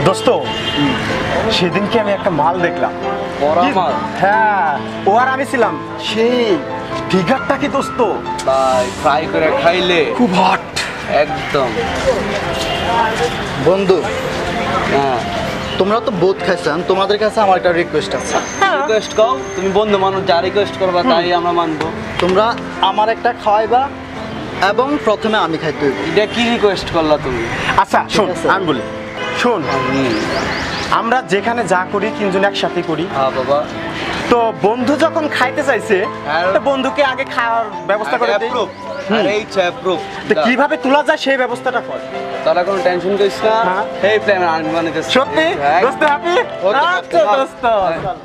দোস্ত, সেদিনকে আমি একটা মাল দেখলাম। হ্যাঁ, ও আর আমি ছিলাম সেই ফিগারটা কি দোস্ত ভাই ফ্রাই করে খাইলে খুব হট একদম। বন্ধু, হ্যাঁ, তোমরা তো বোধ খাইছেন, তোমাদের কাছে আমার একটা রিকোয়েস্ট আছে। রিকোয়েস্ট কও, তুমি বন্ধু মানুষ, যা রিকোয়েস্ট করবা তাই আমরা মানবো। তোমরা আমার একটা খাওয়াইবা এবং প্রথমে আমি খাইতে হইব। এটা কি রিকোয়েস্ট করলা তুমি? আচ্ছা শোন, আছে। আমি বলি, শোন, আমরা যেখানে যা করি তিনজন একসাথে করি। হ্যাঁ বাবা, তো বন্ধু যখন খাইতে চাইছে, হ্যাঁ। তো বন্ধুকে আগে খাওয়ার ব্যবস্থা করে দিই। অ্যাপ্রুভ। আরে এই অ্যাপ্রুভ। তো কিভাবে তোলা যায় সেই ব্যবস্থাটা কর। তাহলে কোনো টেনশন করিস না। হ্যাঁ। এই প্ল্যান আমি বানাইতেছি। সত্যি হ্যাঁ। দোস্ত, হ্যাপি? ওকে, আচ্ছা ওকে। দোস্ত, হ্যাঁ। চল।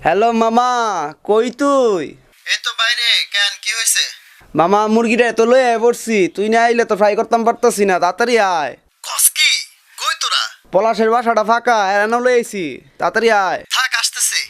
হ্যালো মামা, কই তুই? এই তো বাইরে। কেন, কি হয়েছে? মামা মুরগিটা এত লয়ে আয় পড়ছি, তুই না আইলে তো ফ্রাই করতাম পারতাছি না, তাড়াতাড়ি আয়। কস কি? কই তোরা? পলাশের বাসাটা ফাঁকা, এরানো লয়ে আইছি, তাড়াতাড়ি আয়। থাক, আসতেছি।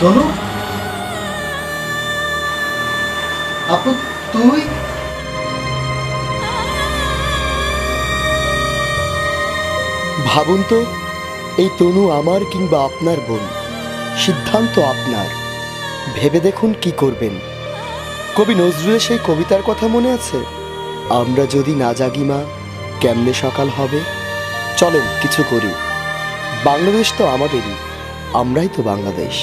তনু, আপু তুই? ভাবুন তো, এই তনু আমার কিংবা আপনার বোন, সিদ্ধান্ত আপনার। ভেবে দেখুন কি করবেন। কবি নজরুলের সেই কবিতার কথা মনে আছে? আমরা যদি না জাগি মা, কেমনে সকাল হবে। চলেন কিছু করি, বাংলাদেশ তো আমাদেরই, আমরাই তো বাংলাদেশ।